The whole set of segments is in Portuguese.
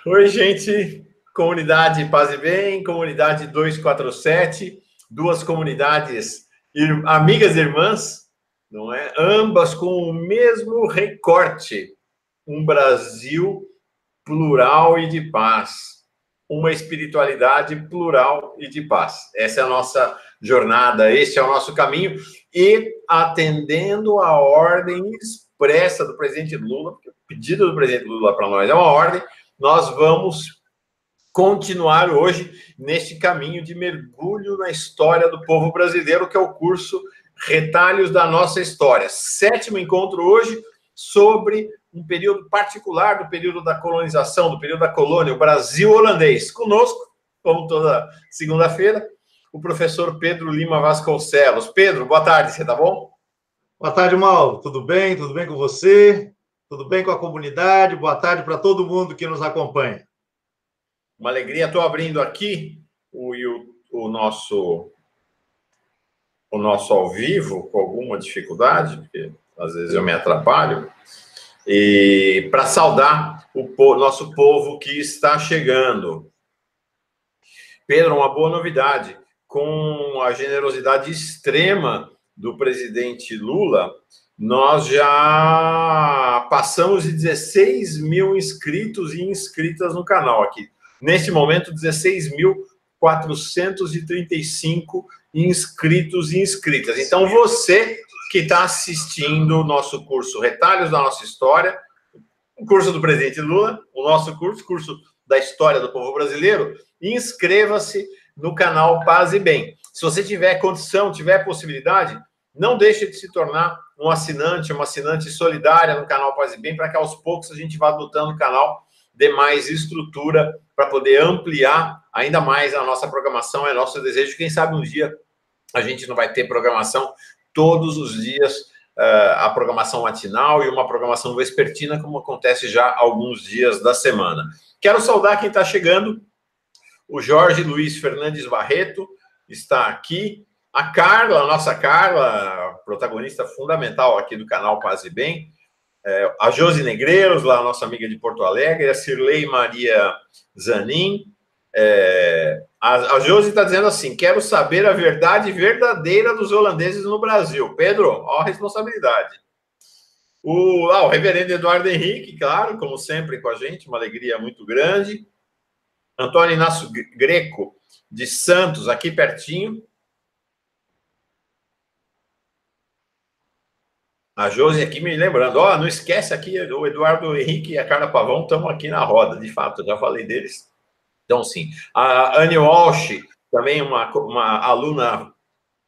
Oi, gente, comunidade Paz e Bem, comunidade 247, duas comunidades amigas e irmãs, não é? Ambas com o mesmo recorte, um Brasil plural e de paz, uma espiritualidade plural e de paz. Essa é a nossa jornada, este é o nosso caminho, e atendendo a ordem expressa do presidente Lula, porque o pedido do presidente Lula para nós é uma ordem, nós vamos continuar hoje neste caminho de mergulho na história do povo brasileiro, que é o curso Retalhos da Nossa História. 7º encontro hoje sobre um período particular do período da colonização, do período da colônia, o Brasil holandês. Conosco, como toda segunda-feira, o professor Pedro Lima Vasconcelos. Pedro, boa tarde, você tá bom? Boa tarde, Mauro. Tudo bem? Tudo bem com você? Tudo bem com a comunidade? Boa tarde para todo mundo que nos acompanha. Uma alegria. Estou abrindo aqui o nosso ao vivo, com alguma dificuldade, porque às vezes eu me atrapalho, e para saudar o nosso povo que está chegando. Pedro, uma boa novidade. Com a generosidade extrema do presidente Lula, nós já passamos de 16 mil inscritos e inscritas no canal aqui. Neste momento, 16.435 inscritos e inscritas. Então, você que está assistindo o nosso curso Retalhos da Nossa História, o curso do presidente Lula, o nosso curso da história do povo brasileiro, inscreva-se no canal Paz e Bem. Se você tiver condição, tiver possibilidade, não deixe de se tornar uma assinante solidária no canal Paz e Bem, para que aos poucos a gente vá dotando o canal de mais estrutura para poder ampliar ainda mais a nossa programação. É nosso desejo. Quem sabe um dia a gente não vai ter programação todos os dias, a programação matinal e uma programação vespertina, como acontece já alguns dias da semana. Quero saudar quem está chegando. O Jorge Luiz Fernandes Barreto está aqui. A Carla, a nossa Carla, protagonista fundamental aqui do canal Paz e Bem. A Josi Negreiros, lá, nossa amiga de Porto Alegre. A Cirlei Maria Zanin. A Josi está dizendo assim: quero saber a verdade verdadeira dos holandeses no Brasil. Pedro, ó a responsabilidade. O reverendo Eduardo Henrique, claro, como sempre com a gente, uma alegria muito grande. Antônio Inácio Greco, de Santos, aqui pertinho. A Josi aqui me lembrando, não esquece aqui, o Eduardo Henrique e a Carla Pavão estão aqui na roda, de fato, eu já falei deles. Então, sim. A Anne Walsh, também uma aluna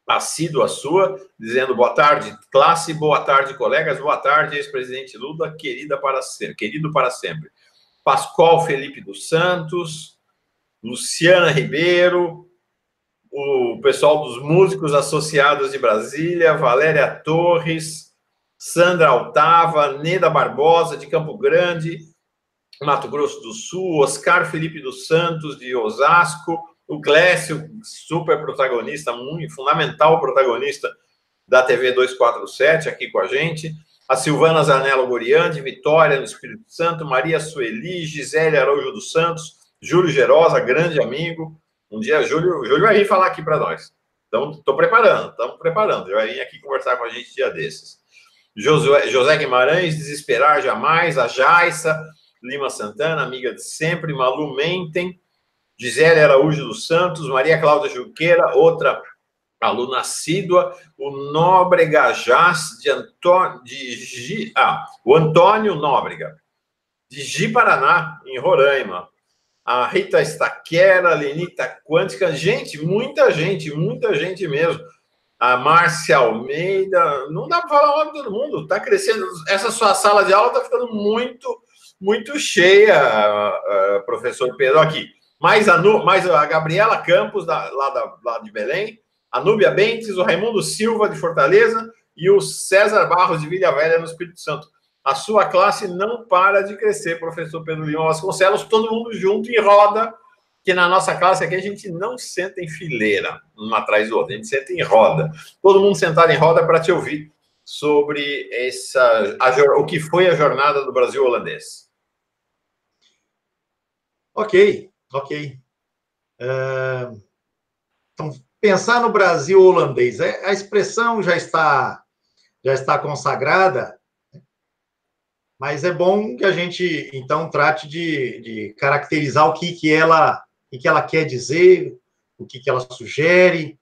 assídua sua, dizendo boa tarde, classe, boa tarde, colegas, boa tarde, ex-presidente Lula, querido para sempre. Pascoal Felipe dos Santos, Luciana Ribeiro, o pessoal dos músicos associados de Brasília, Valéria Torres, Sandra Altava, Neda Barbosa, de Campo Grande, Mato Grosso do Sul, Oscar Felipe dos Santos, de Osasco, o Clécio, super protagonista, muito fundamental protagonista da TV 247, aqui com a gente, a Silvana Zanello Gorian, de Vitória, no Espírito Santo, Maria Sueli, Gisele Araújo dos Santos, Júlio Gerosa, grande amigo. Um dia Júlio vai vir falar aqui para nós. Então, estamos preparando. Ele vai vir aqui conversar com a gente um dia desses. José Guimarães, Desesperar Jamais, a Jaissa Lima Santana, amiga de sempre, Malu Mentem, Gisele Araújo dos Santos, Maria Cláudia Junqueira, outra aluna assídua, o Nóbrega Jás, o Antônio Nóbrega, de Ji Paraná, em Roraima, a Rita Estaquera, a Lenita Quântica, muita gente mesmo. A Márcia Almeida, não dá para falar o nome de todo mundo, está crescendo. Essa sua sala de aula está ficando muito cheia, professor Pedro, aqui. Mais a Gabriela Campos, lá de Belém, a Núbia Bentes, o Raimundo Silva, de Fortaleza, e o César Barros, de Vila Velha, no Espírito Santo. A sua classe não para de crescer, professor Pedro Lima Vasconcelos, todo mundo junto em roda, que na nossa classe aqui a gente não senta em fileira, um atrás do outro, a gente senta em roda. Todo mundo sentado em roda para te ouvir sobre o que foi a jornada do Brasil holandês. Ok. Então, pensar no Brasil holandês, a expressão já está consagrada, mas é bom que a gente, então, trate de caracterizar o que ela quer dizer, o que ela sugere,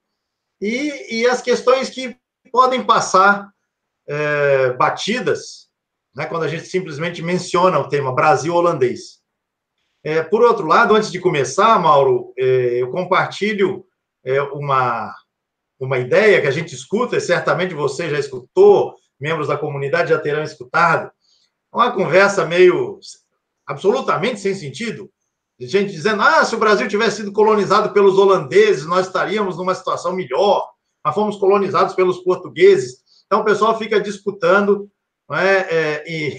e as questões que podem passar batidas, né, quando a gente simplesmente menciona o tema Brasil holandês. Por outro lado, antes de começar, Mauro, eu compartilho uma ideia que a gente escuta, e certamente você já escutou, membros da comunidade já terão escutado, uma conversa meio absolutamente sem sentido, de gente dizendo, se o Brasil tivesse sido colonizado pelos holandeses, nós estaríamos numa situação melhor, nós fomos colonizados pelos portugueses. Então, o pessoal fica disputando, e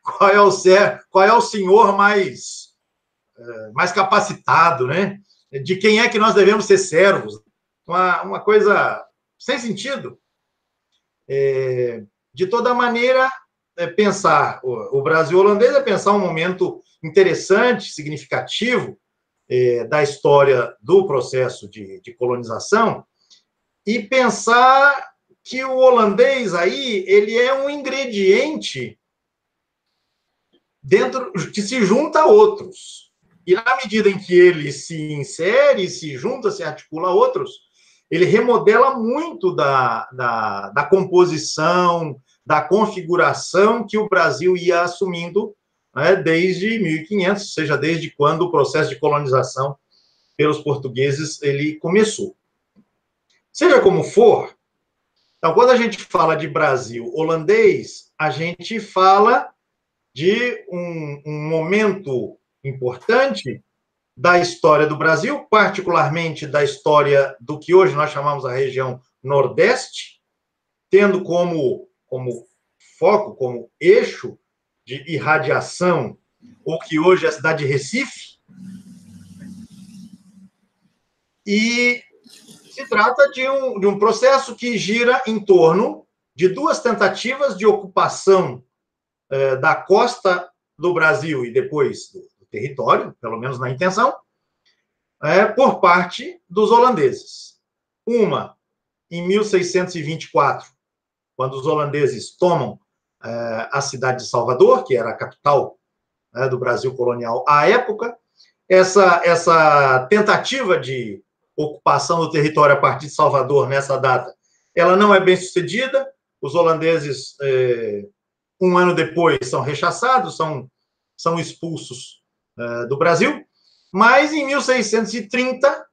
qual é o senhor mais capacitado, né? De quem é que nós devemos ser servos. Uma coisa sem sentido. De toda maneira, pensar o Brasil holandês é pensar um momento interessante, significativo da história do processo de colonização e pensar que o holandês aí ele é um ingrediente dentro que se junta a outros. E na medida em que ele se insere, se junta, se articula a outros, ele remodela muito da composição, da configuração que o Brasil ia assumindo, né, desde 1500, ou seja, desde quando o processo de colonização pelos portugueses ele começou. Seja como for, então, quando a gente fala de Brasil holandês, a gente fala de um momento importante da história do Brasil, particularmente da história do que hoje nós chamamos a região Nordeste, tendo como foco, como eixo de irradiação, o que hoje é a cidade de Recife. E se trata de um processo que gira em torno de duas tentativas de ocupação da costa do Brasil e depois do território, pelo menos na intenção, por parte dos holandeses. Uma, em 1624, quando os holandeses tomam a cidade de Salvador, que era a capital do Brasil colonial à época. Essa tentativa de ocupação do território a partir de Salvador, nessa data, ela não é bem sucedida. Os holandeses, um ano depois, são rechaçados, são expulsos do Brasil. Mas, em 1630,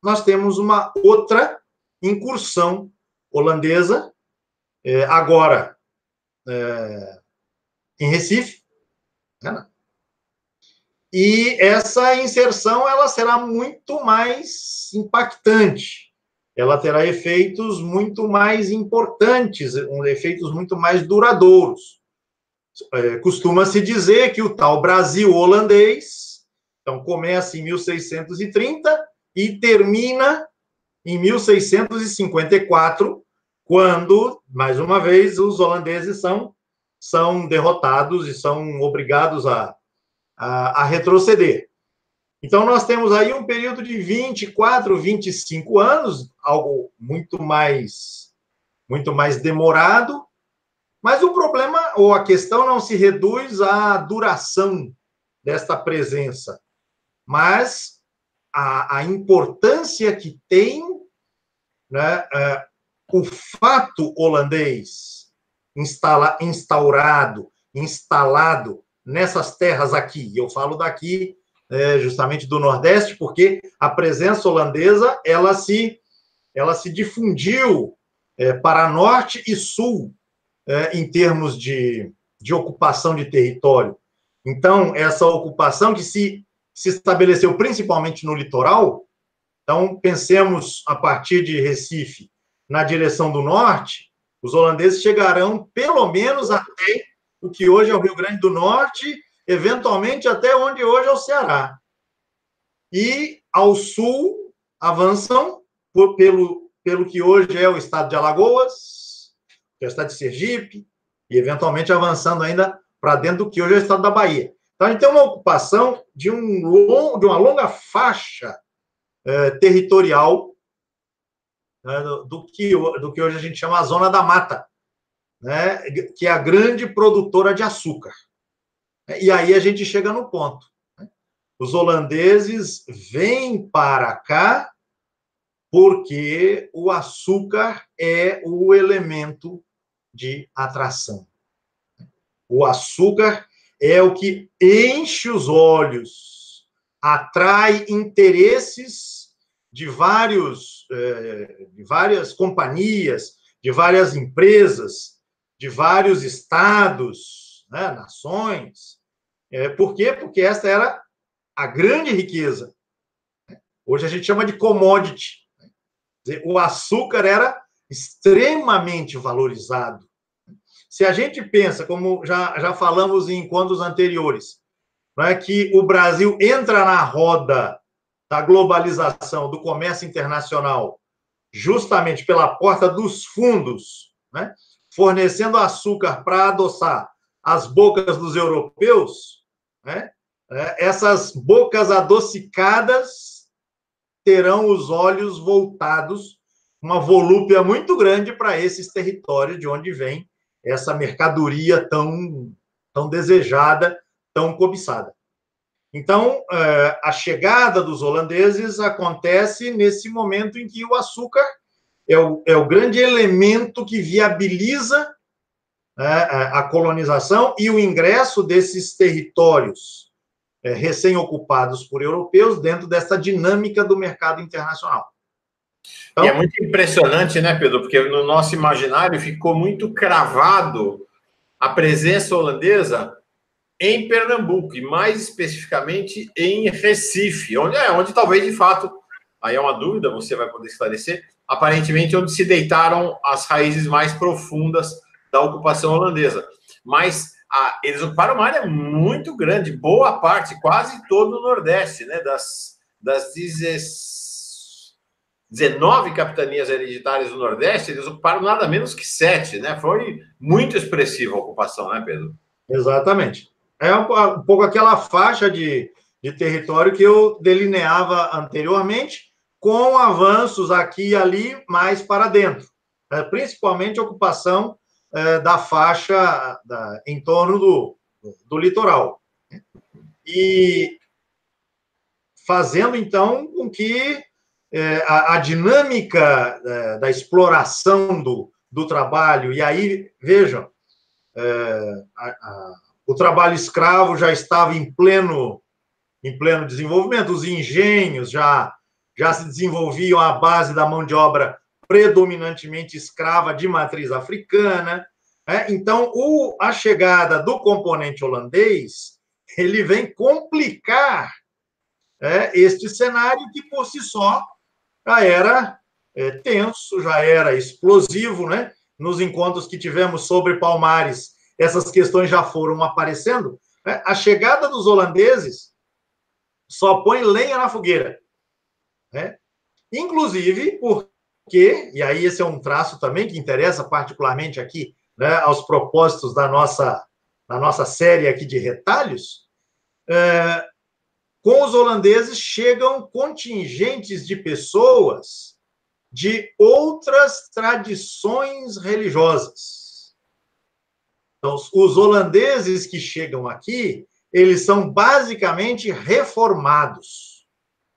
nós temos uma outra incursão holandesa, agora em Recife, né? E essa inserção ela será muito mais impactante, ela terá efeitos muito mais importantes, efeitos muito mais duradouros. Costuma-se dizer que o tal Brasil holandês, então, começa em 1630 e termina em 1654, quando, mais uma vez, os holandeses são derrotados e são obrigados a retroceder. Então, nós temos aí um período de 24, 25 anos, algo muito mais demorado, mas o problema, ou a questão, não se reduz à duração desta presença, mas a importância que tem, né, o fato holandês instalado nessas terras aqui. Eu falo daqui, justamente do Nordeste, porque a presença holandesa ela se difundiu para Norte e Sul, em termos de ocupação de território. Então, essa ocupação que se estabeleceu principalmente no litoral, então, pensemos a partir de Recife, na direção do norte, os holandeses chegarão pelo menos até o que hoje é o Rio Grande do Norte, eventualmente até onde hoje é o Ceará. E, ao sul, avançam pelo que hoje é o estado de Alagoas, que é o estado de Sergipe, e, eventualmente, avançando ainda para dentro do que hoje é o estado da Bahia. Então, a gente tem uma ocupação de uma longa faixa territorial, né, do que hoje a gente chama a Zona da Mata, né, que é a grande produtora de açúcar. E aí a gente chega no ponto. Os holandeses vêm para cá porque o açúcar é o elemento de atração. O açúcar é o que enche os olhos, atrai interesses de várias companhias, de várias empresas, de vários estados, né, nações. Por quê? Porque esta era a grande riqueza. Hoje a gente chama de commodity. O açúcar era extremamente valorizado. Se a gente pensa, como já falamos em encontros anteriores, né, que o Brasil entra na roda da globalização, do comércio internacional, justamente pela porta dos fundos, né, fornecendo açúcar para adoçar as bocas dos europeus, né, essas bocas adocicadas terão os olhos voltados, uma volúpia muito grande para esses territórios de onde vem essa mercadoria tão desejada, tão cobiçada. Então, a chegada dos holandeses acontece nesse momento em que o açúcar é o grande elemento que viabiliza a colonização e o ingresso desses territórios recém-ocupados por europeus dentro dessa dinâmica do mercado internacional. Então, e é muito impressionante, né, Pedro? Porque no nosso imaginário ficou muito cravado a presença holandesa em Pernambuco, e mais especificamente em Recife, onde talvez, de fato, aí é uma dúvida, você vai poder esclarecer, aparentemente onde se deitaram as raízes mais profundas da ocupação holandesa. Mas eles ocuparam uma área muito grande, boa parte, quase todo o Nordeste, né? Das 19 capitanias hereditárias do Nordeste, eles ocuparam nada menos que 7, né? Foi muito expressiva a ocupação, né, Pedro? Exatamente. É um pouco aquela faixa de território que eu delineava anteriormente, com avanços aqui e ali mais para dentro, principalmente a ocupação da faixa em torno do litoral. E fazendo, então, com que a dinâmica da exploração do trabalho, e aí, vejam, o trabalho escravo já estava em pleno desenvolvimento, os engenhos já se desenvolviam à base da mão de obra predominantemente escrava de matriz africana. Então, a chegada do componente holandês, ele vem complicar este cenário que, por si só, já era tenso, já era explosivo, né? Nos encontros que tivemos sobre Palmares, essas questões já foram aparecendo. A chegada dos holandeses só põe lenha na fogueira. Inclusive porque, e aí esse é um traço também que interessa particularmente aqui, né, aos propósitos da nossa série aqui de retalhos, com os holandeses chegam contingentes de pessoas de outras tradições religiosas. Então, os holandeses que chegam aqui, eles são basicamente reformados,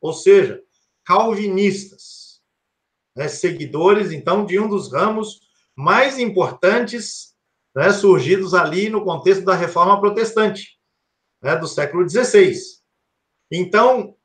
ou seja, calvinistas, né, seguidores, então, de um dos ramos mais importantes, né, surgidos ali no contexto da Reforma Protestante, né, do século XVI. Então,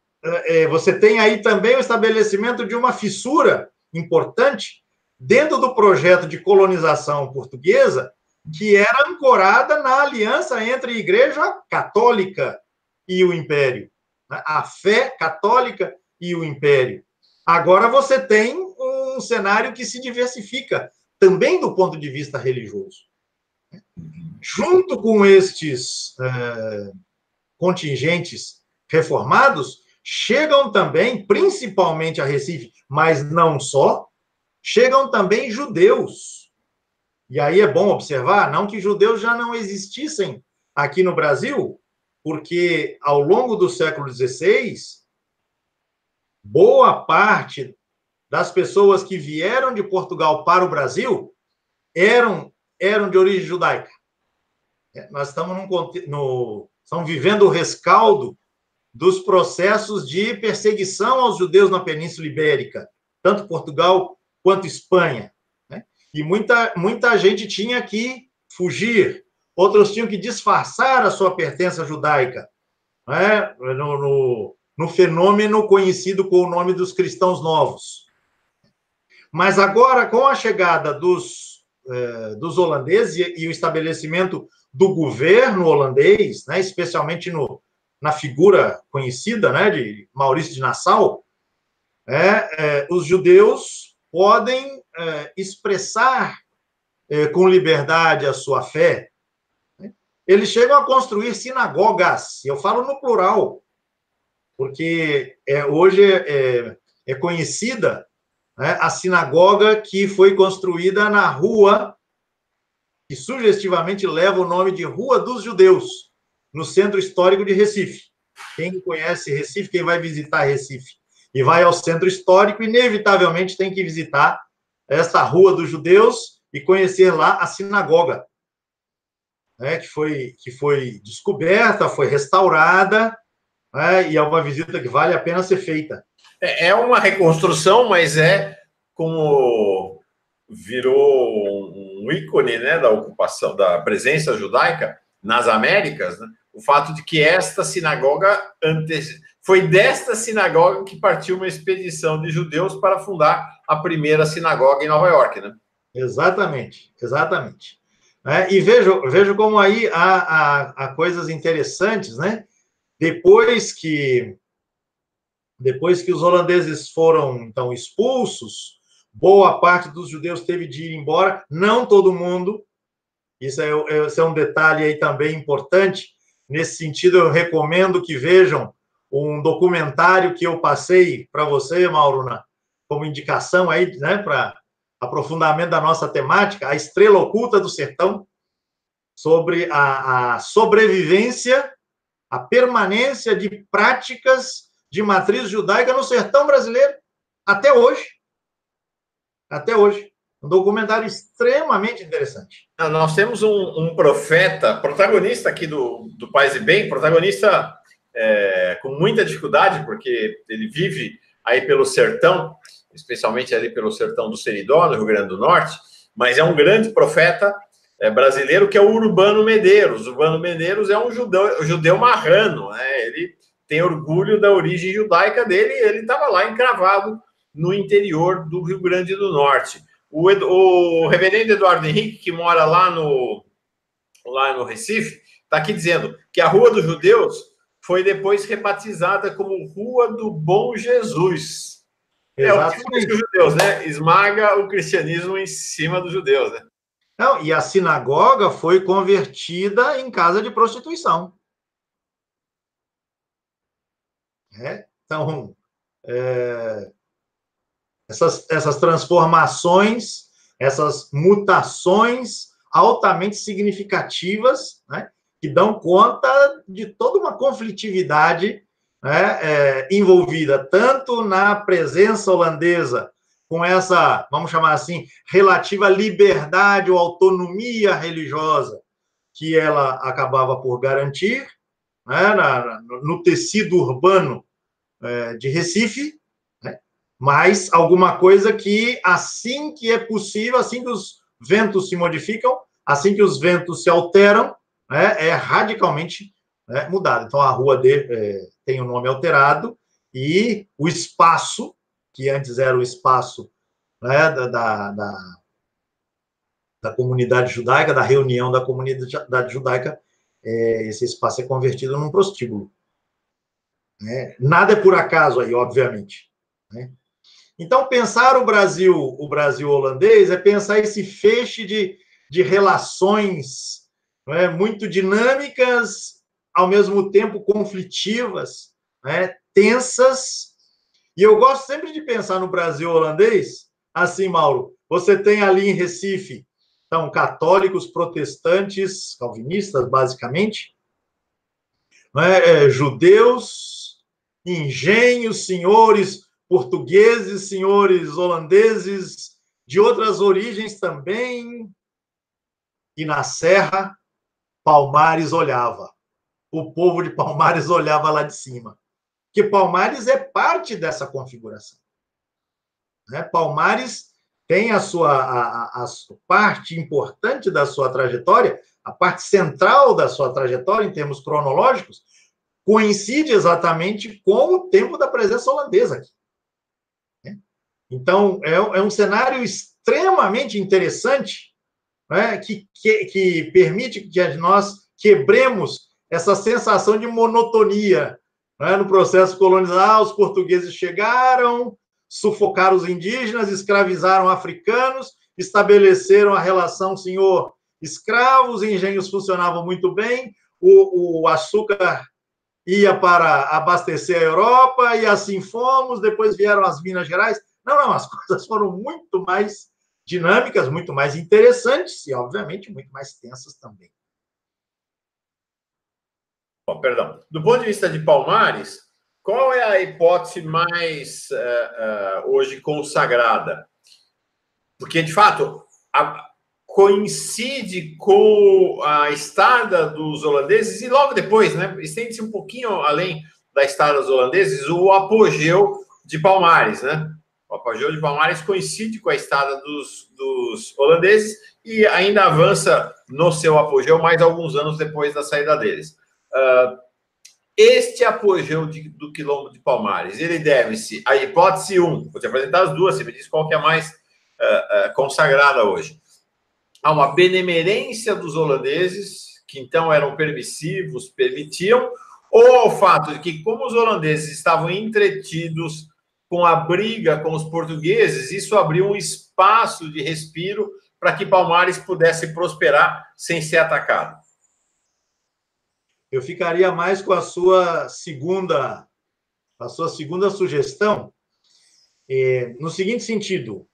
você tem aí também o estabelecimento de uma fissura importante dentro do projeto de colonização portuguesa, que era ancorada na aliança entre a Igreja Católica e o Império, né? A fé católica e o Império. Agora você tem um cenário que se diversifica, também do ponto de vista religioso. Junto com estes contingentes reformados, chegam também, principalmente a Recife, mas não só, chegam também judeus. E aí é bom observar, não que judeus já não existissem aqui no Brasil, porque ao longo do século XVI, boa parte das pessoas que vieram de Portugal para o Brasil eram de origem judaica. Nós estamos estamos vivendo o rescaldo dos processos de perseguição aos judeus na Península Ibérica, tanto Portugal quanto Espanha. Né? E muita gente tinha que fugir, outros tinham que disfarçar a sua pertença judaica, né? no fenômeno conhecido com o nome dos cristãos novos. Mas agora, com a chegada dos holandeses e o estabelecimento do governo holandês, né, especialmente na figura conhecida, né, de Maurício de Nassau, os judeus podem expressar com liberdade a sua fé. Eles chegam a construir sinagogas, e eu falo no plural, porque hoje é conhecida, né, a sinagoga que foi construída na rua, que sugestivamente leva o nome de Rua dos Judeus, no centro histórico de Recife. Quem conhece Recife, quem vai visitar Recife e vai ao centro histórico, inevitavelmente tem que visitar essa Rua dos Judeus e conhecer lá a sinagoga, né, que foi descoberta, foi restaurada, né, e é uma visita que vale a pena ser feita. É uma reconstrução, mas como virou um ícone, né, da ocupação, da presença judaica nas Américas, né, o fato de que esta sinagoga foi desta sinagoga que partiu uma expedição de judeus para fundar a primeira sinagoga em Nova York, né? Exatamente. E vejo como aí há coisas interessantes, né? Depois que os holandeses foram, então, expulsos, boa parte dos judeus teve de ir embora, não todo mundo. Isso é um detalhe aí também importante. Nesse sentido, eu recomendo que vejam um documentário que eu passei para você, Mauro, como indicação aí, né, para aprofundamento da nossa temática, A Estrela Oculta do Sertão, sobre a sobrevivência, a permanência de práticas de matriz judaica no sertão brasileiro, até hoje. Até hoje. Um documentário extremamente interessante. Nós temos um profeta, protagonista aqui do Paz e Bem, protagonista com muita dificuldade, porque ele vive aí pelo sertão, especialmente ali pelo sertão do Seridó, no Rio Grande do Norte, mas é um grande profeta brasileiro, que é o Urbano Medeiros. O Urbano Medeiros é um judeu marrano, né? Ele tem orgulho da origem judaica dele, e ele estava lá encravado no interior do Rio Grande do Norte. O reverendo Eduardo Henrique, que mora lá no Recife, está aqui dizendo que a Rua dos Judeus foi depois rebatizada como Rua do Bom Jesus. Exatamente. O que os judeus, né? Esmaga o cristianismo em cima dos judeus, né? Não, e a sinagoga foi convertida em casa de prostituição. Então, essas transformações, essas mutações altamente significativas, né, que dão conta de toda uma conflitividade, né, envolvida tanto na presença holandesa, com essa, vamos chamar assim, relativa liberdade ou autonomia religiosa que ela acabava por garantir, né, no tecido urbano de Recife, né, mas alguma coisa que, assim que é possível, assim que os ventos se modificam, assim que os ventos se alteram, né, é radicalmente, né, mudado. Então, a rua tem o nome alterado e o espaço, que antes era o espaço, né, da comunidade judaica, da reunião da comunidade judaica, esse espaço é convertido num prostíbulo. Né? Nada é por acaso aí, obviamente. Né? Então, pensar o Brasil holandês é pensar esse feixe de relações, né, muito dinâmicas, ao mesmo tempo conflitivas, né, tensas. E eu gosto sempre de pensar no Brasil holandês assim, Mauro. Você tem ali em Recife, então, católicos, protestantes, calvinistas, basicamente, judeus, engenhos, senhores portugueses, senhores holandeses, de outras origens também. E na Serra, Palmares olhava. O povo de Palmares olhava lá de cima. Porque Palmares é parte dessa configuração. Palmares tem a sua parte importante da sua trajetória, a parte central da sua trajetória, em termos cronológicos, coincide exatamente com o tempo da presença holandesa aqui. Então, é um cenário extremamente interessante, que permite que nós quebremos essa sensação de monotonia no processo colonial. Os portugueses chegaram, sufocaram os indígenas, escravizaram africanos, estabeleceram a relação senhor-escravo, os engenhos funcionavam muito bem, o açúcar ia para abastecer a Europa, e assim fomos, depois vieram as Minas Gerais. Não, as coisas foram muito mais dinâmicas, muito mais interessantes e, obviamente, muito mais tensas também. Perdão. Do ponto de vista de Palmares, qual é a hipótese mais hoje consagrada? Porque, de fato, coincide com a estada dos holandeses e logo depois, estende-se um pouquinho além da estada dos holandeses, o apogeu de Palmares, O apogeu de Palmares coincide com a estada dos holandeses e ainda avança no seu apogeu mais alguns anos depois da saída deles. Este apogeu do quilombo de Palmares, ele deve-se à hipótese 1, vou te apresentar as duas, você me diz qual que é a mais consagrada hoje. Há uma benemerência dos holandeses, que então eram permissivos, permitiam, ou ao fato de que, como os holandeses estavam entretidos com a briga com os portugueses, isso abriu um espaço de respiro para que Palmares pudesse prosperar sem ser atacado. Eu ficaria mais com a sua segunda sugestão, no seguinte sentido: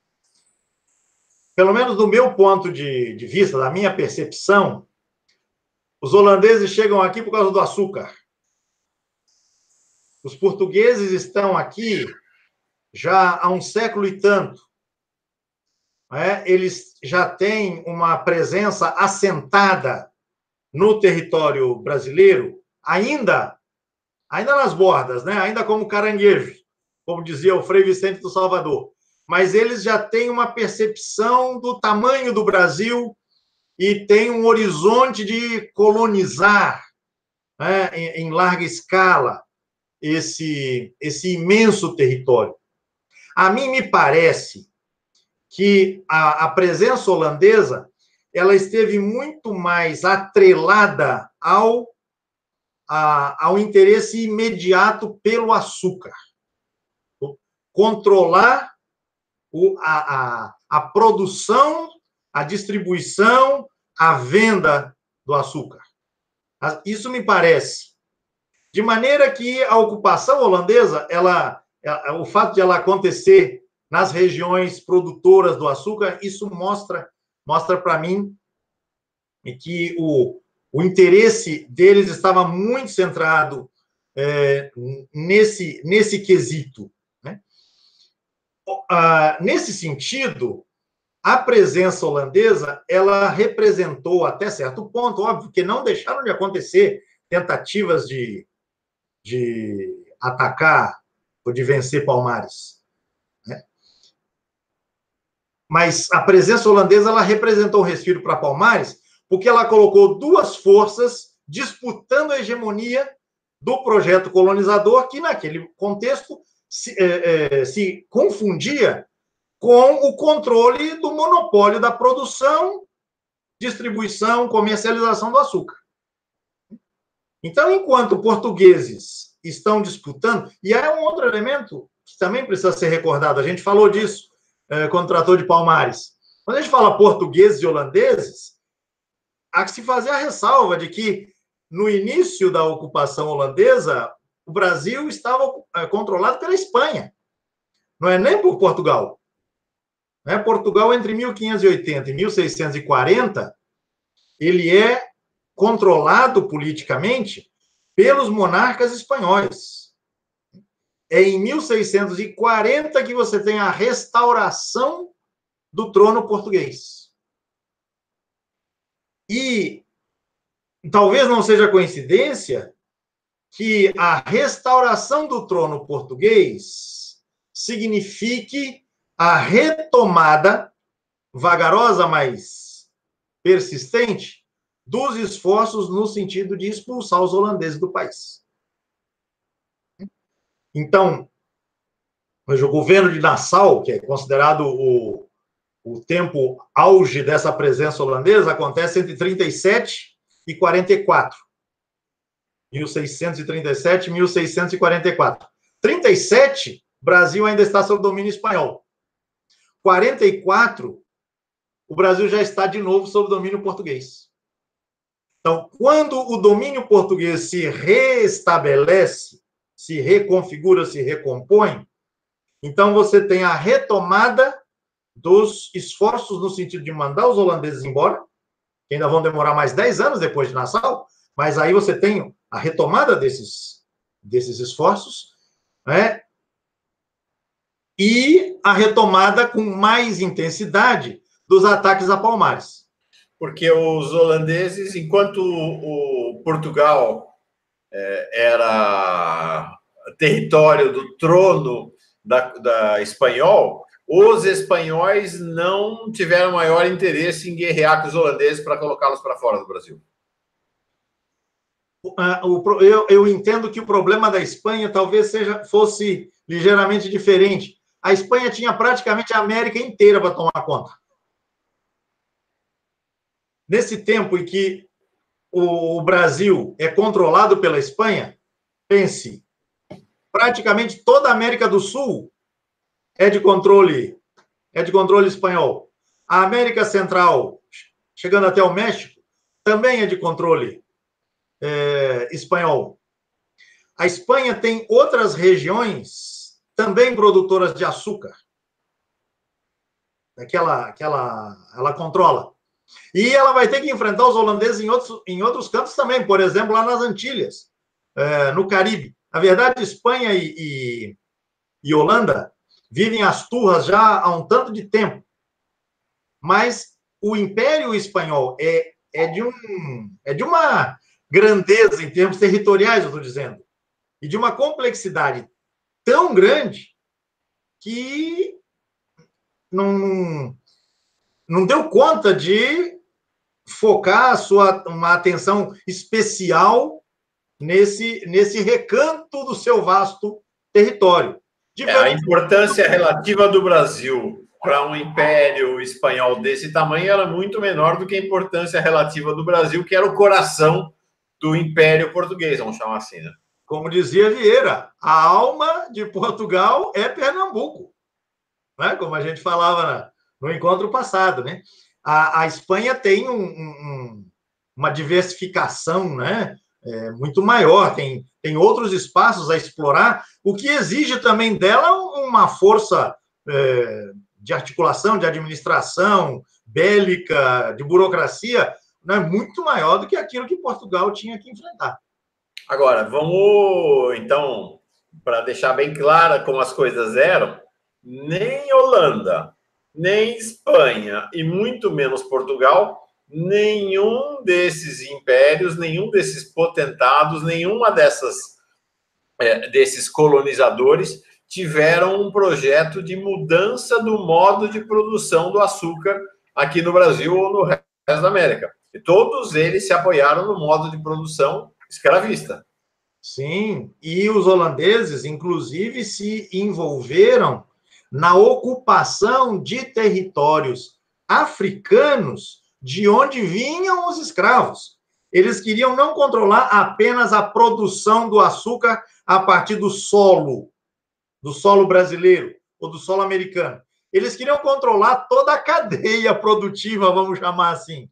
pelo menos do meu ponto de vista, da minha percepção, os holandeses chegam aqui por causa do açúcar. Os portugueses estão aqui já há um século e tanto. Eles já têm uma presença assentada no território brasileiro, ainda nas bordas, ainda como caranguejos, como dizia o Frei Vicente do Salvador. Mas eles já têm uma percepção do tamanho do Brasil e têm um horizonte de colonizar em larga escala esse imenso território. A mim me parece que a presença holandesa ela esteve muito mais atrelada ao interesse imediato pelo açúcar. Controlar a produção, a distribuição, a venda do açúcar. Isso me parece. De maneira que a ocupação holandesa, o fato de ela acontecer nas regiões produtoras do açúcar, isso mostra para mim que o interesse deles estava muito centrado nesse quesito. Nesse sentido, a presença holandesa ela representou, até certo ponto, óbvio que não deixaram de acontecer tentativas de atacar ou de vencer Palmares. Mas a presença holandesa ela representou um respiro para Palmares, porque ela colocou duas forças disputando a hegemonia do projeto colonizador, que naquele contexto se confundia com o controle do monopólio da produção, distribuição, comercialização do açúcar. Então, enquanto portugueses estão disputando, e há um outro elemento que também precisa ser recordado, a gente falou disso quando tratou de Palmares. Quando a gente fala portugueses e holandeses, há que se fazer a ressalva de que, no início da ocupação holandesa, o Brasil estava controlado pela Espanha, não é nem por Portugal. Portugal, entre 1580 e 1640, ele é controlado politicamente pelos monarcas espanhóis. É em 1640 que você tem a restauração do trono português. E talvez não seja coincidência que a restauração do trono português signifique a retomada vagarosa, mas persistente, dos esforços no sentido de expulsar os holandeses do país. Então, o governo de Nassau, que é considerado o tempo auge dessa presença holandesa, acontece entre 37 e 44. 1637 e 1644. 37, o Brasil ainda está sob domínio espanhol. 44, o Brasil já está de novo sob domínio português. Então, quando o domínio português se reestabelece, se reconfigura, se recompõe, então você tem a retomada dos esforços no sentido de mandar os holandeses embora, que ainda vão demorar mais 10 anos depois de Nassau, mas aí você tem a retomada desses esforços, né? E a retomada com mais intensidade dos ataques a Palmares. Porque os holandeses, enquanto o Portugal era território do trono da espanhol, os espanhóis não tiveram maior interesse em guerrear com os holandeses para colocá-los para fora do Brasil. Eu entendo que o problema da Espanha talvez fosse ligeiramente diferente. A Espanha tinha praticamente a América inteira para tomar conta. Nesse tempo em que o Brasil é controlado pela Espanha, pense, praticamente toda a América do Sul é de controle espanhol. A América Central, chegando até o México, também é de controle espanhol. A Espanha tem outras regiões também produtoras de açúcar. Ela controla. E ela vai ter que enfrentar os holandeses em outros campos também, por exemplo, lá nas Antilhas, no Caribe. Na verdade, Espanha e Holanda vivem as turras já há um tanto de tempo. Mas o Império Espanhol é de uma grandeza em termos territoriais, eu estou dizendo, e de uma complexidade tão grande que não deu conta de focar uma atenção especial nesse recanto do seu vasto território. A importância relativa do Brasil para um império espanhol desse tamanho era muito menor do que a importância relativa do Brasil, que era o coração do Império Português, vamos chamar assim, né? Como dizia Vieira, a alma de Portugal é Pernambuco, né? Como a gente falava no encontro passado, né? A Espanha tem uma diversificação, né? Muito maior, tem outros espaços a explorar, o que exige também dela uma força de articulação, de administração, bélica, de burocracia, né? Muito maior do que aquilo que Portugal tinha que enfrentar. Agora, vamos, então, para deixar bem clara como as coisas eram, nem Holanda, nem Espanha e muito menos Portugal, nenhum desses impérios, nenhum desses potentados, nenhuma desses colonizadores tiveram um projeto de mudança do modo de produção do açúcar aqui no Brasil ou no resto da América. E todos eles se apoiaram no modo de produção escravista. Sim, e os holandeses, inclusive, se envolveram na ocupação de territórios africanos de onde vinham os escravos. Eles queriam não controlar apenas a produção do açúcar a partir do solo brasileiro ou do solo americano. Eles queriam controlar toda a cadeia produtiva, vamos chamar assim.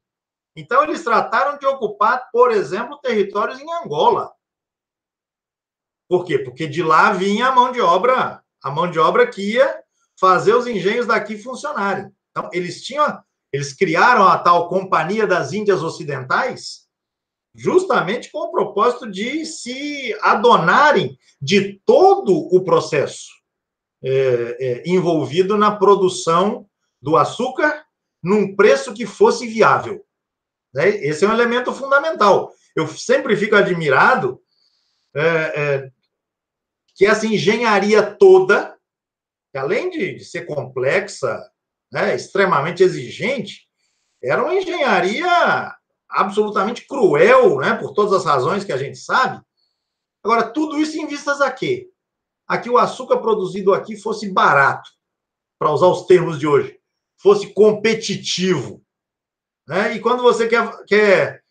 Então, eles trataram de ocupar, por exemplo, territórios em Angola. Por quê? Porque de lá vinha a mão de obra que ia fazer os engenhos daqui funcionarem. Então, eles criaram a tal Companhia das Índias Ocidentais, justamente com o propósito de se adonarem de todo o processo envolvido na produção do açúcar num preço que fosse viável. Né? Esse é um elemento fundamental. Eu sempre fico admirado que essa engenharia toda, que além de ser complexa, né, extremamente exigente, era uma engenharia absolutamente cruel, né, por todas as razões que a gente sabe. Agora, tudo isso em vistas a quê? A que o açúcar produzido aqui fosse barato, para usar os termos de hoje, fosse competitivo. Né? E quando você quer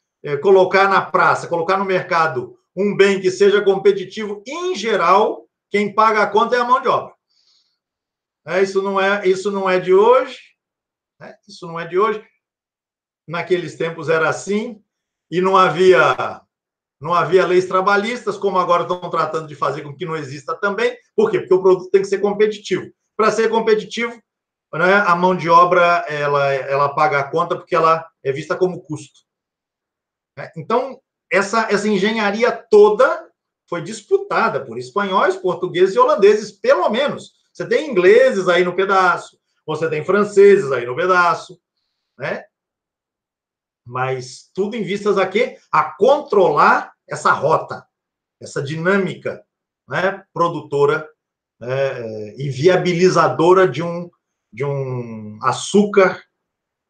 colocar na praça, colocar no mercado um bem que seja competitivo, em geral, quem paga a conta é a mão de obra. Isso não é de hoje, né? Isso não é de hoje. Naqueles tempos era assim, e não havia leis trabalhistas, como agora estão tratando de fazer com que não exista também. Por quê? Porque o produto tem que ser competitivo. Para ser competitivo, né, a mão de obra ela paga a conta porque ela é vista como custo. Então, essa engenharia toda foi disputada por espanhóis, portugueses e holandeses, pelo menos. Você tem ingleses aí no pedaço, você tem franceses aí no pedaço, né? Mas tudo em vistas a quê? A controlar essa rota, essa dinâmica, né, produtora e viabilizadora de um açúcar,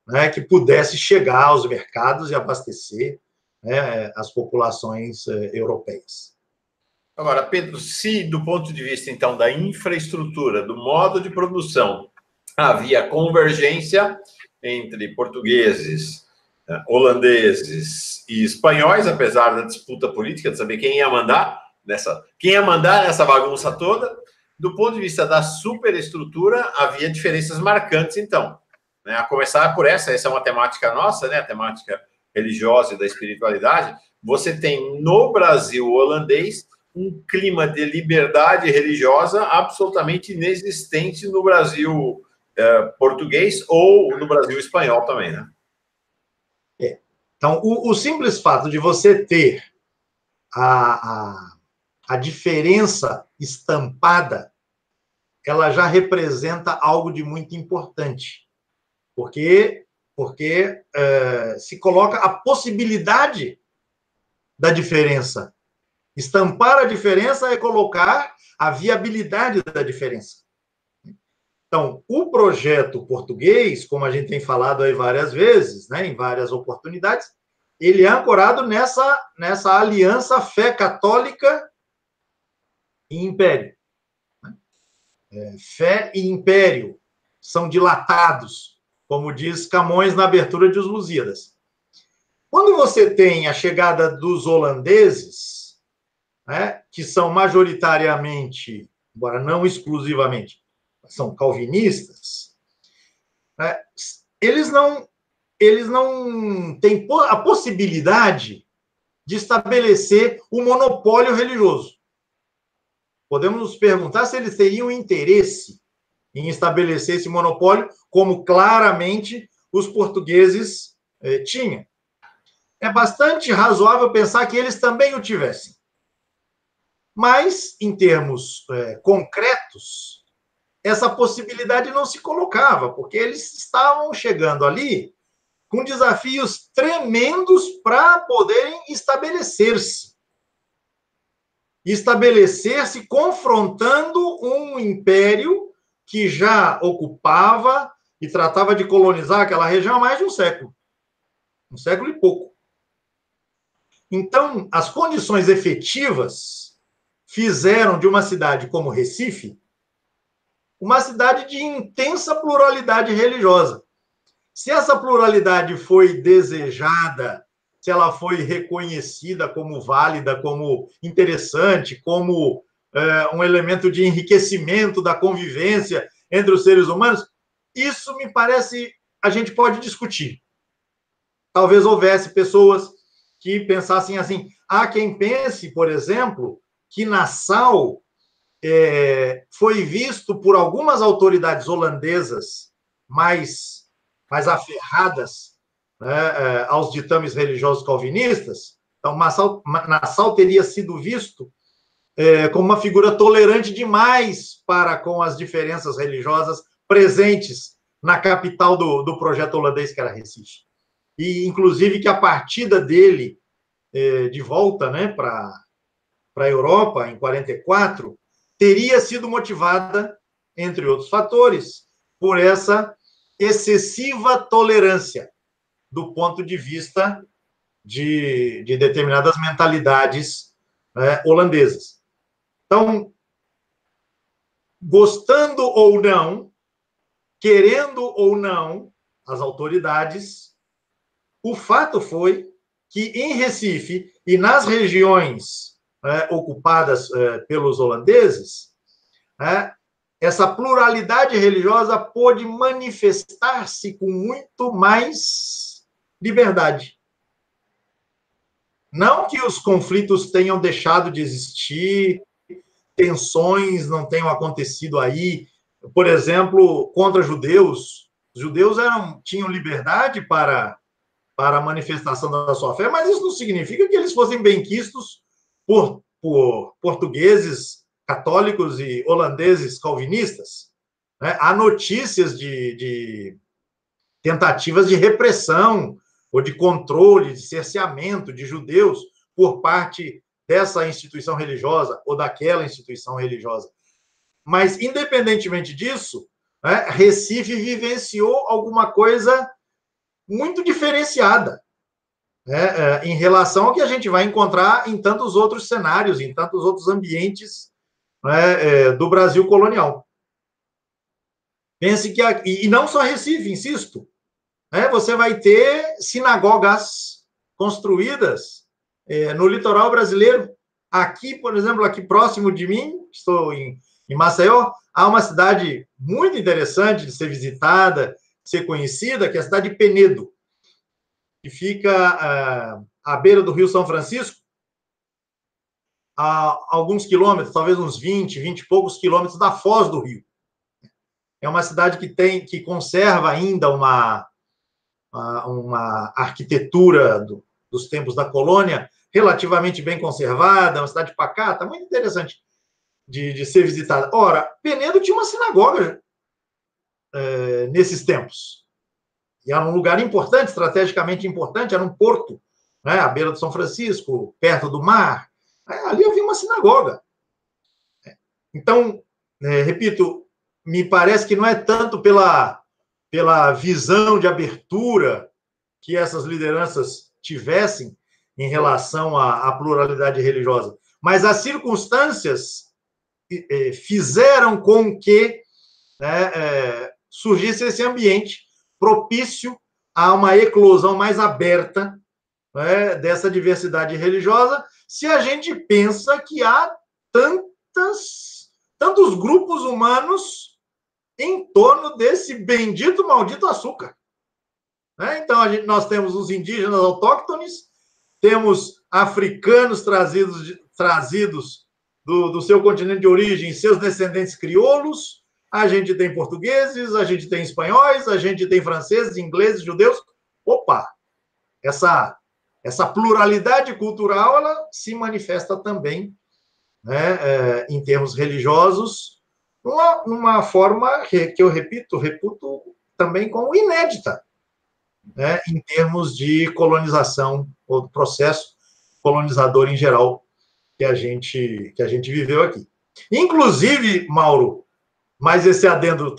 né, que pudesse chegar aos mercados e abastecer, né, as populações europeias. Agora, Pedro, se do ponto de vista, então, da infraestrutura, do modo de produção, havia convergência entre portugueses, holandeses e espanhóis, apesar da disputa política, de saber quem ia mandar nessa bagunça toda, do ponto de vista da superestrutura, havia diferenças marcantes, então. Né? A começar por essa é uma temática nossa, né? A temática religiosa e da espiritualidade. Você tem no Brasil holandês um clima de liberdade religiosa absolutamente inexistente no Brasil português ou no Brasil espanhol também, né? Então, o simples fato de você ter a diferença estampada, ela já representa algo de muito importante, porque se coloca a possibilidade da diferença. Estampar a diferença é colocar a viabilidade da diferença. Então, o projeto português, como a gente tem falado aí várias vezes, né, em várias oportunidades, ele é ancorado nessa aliança fé católica e império. Fé e império são dilatados, como diz Camões na abertura de Os Lusíadas. Quando você tem a chegada dos holandeses, né, que são majoritariamente, embora não exclusivamente, são calvinistas, né, eles não têm a possibilidade de estabelecer um monopólio religioso. Podemos nos perguntar se eles teriam interesse em estabelecer esse monopólio, como claramente os portugueses tinham. É bastante razoável pensar que eles também o tivessem. Mas, em termos concretos, essa possibilidade não se colocava, porque eles estavam chegando ali com desafios tremendos para poderem estabelecer-se. Estabelecer-se confrontando um império que já ocupava e tratava de colonizar aquela região há mais de um século e pouco. Então, as condições efetivas fizeram de uma cidade como Recife uma cidade de intensa pluralidade religiosa. Se essa pluralidade foi desejada, se ela foi reconhecida como válida, como interessante, como um elemento de enriquecimento da convivência entre os seres humanos, isso me parece a gente pode discutir. Talvez houvesse pessoas que pensassem assim. Há quem pense, por exemplo, que Nassau foi visto por algumas autoridades holandesas mais aferradas, né, aos ditames religiosos calvinistas, Então, Nassau teria sido visto como uma figura tolerante demais para com as diferenças religiosas presentes na capital do projeto holandês, que era Recife. E, inclusive, que a partida dele de volta, né, para a Europa, em 44, teria sido motivada, entre outros fatores, por essa excessiva tolerância do ponto de vista de determinadas mentalidades holandesas. Então, gostando ou não, querendo ou não, as autoridades, o fato foi que em Recife e nas regiões ocupadas pelos holandeses, essa pluralidade religiosa pôde manifestar-se com muito mais liberdade. Não que os conflitos tenham deixado de existir, tensões não tenham acontecido aí, por exemplo, contra judeus. Os judeus tinham liberdade para a manifestação da sua fé, mas isso não significa que eles fossem benquistos por portugueses católicos e holandeses calvinistas. Há notícias de tentativas de repressão ou de controle, de cerceamento de judeus por parte dessa instituição religiosa ou daquela instituição religiosa. Mas, independentemente disso, Recife vivenciou alguma coisa muito diferenciada em relação ao que a gente vai encontrar em tantos outros cenários, em tantos outros ambientes do Brasil colonial. Pense que, e não só Recife, insisto, você vai ter sinagogas construídas no litoral brasileiro. Aqui, por exemplo, aqui próximo de mim, estou em Maceió, há uma cidade muito interessante de ser visitada, de ser conhecida, que é a cidade de Penedo, que fica à beira do Rio São Francisco, a alguns quilômetros, talvez uns 20 e poucos quilômetros da foz do rio. É uma cidade que conserva ainda uma arquitetura dos tempos da colônia relativamente bem conservada, uma cidade pacata, muito interessante de ser visitada. Ora, Penedo tinha uma sinagoga nesses tempos. E era um lugar importante, estrategicamente importante, era um porto, à beira do São Francisco, perto do mar. Ali havia uma sinagoga. Então, repito, me parece que não é tanto pela visão de abertura que essas lideranças tivessem em relação à pluralidade religiosa, mas as circunstâncias fizeram com que surgisse esse ambiente propício a uma eclosão mais aberta dessa diversidade religiosa, se a gente pensa que há tantos grupos humanos em torno desse bendito, maldito açúcar. Então, nós temos os indígenas autóctones, temos africanos trazidos do seu continente de origem, seus descendentes crioulos, a gente tem portugueses, a gente tem espanhóis, a gente tem franceses, ingleses, judeus. Opa! Essa pluralidade cultural, ela se manifesta também, em termos religiosos, numa forma que eu reputo também como inédita, em termos de colonização, ou do processo colonizador em geral que a gente viveu aqui. Inclusive, Mauro, mais esse adendo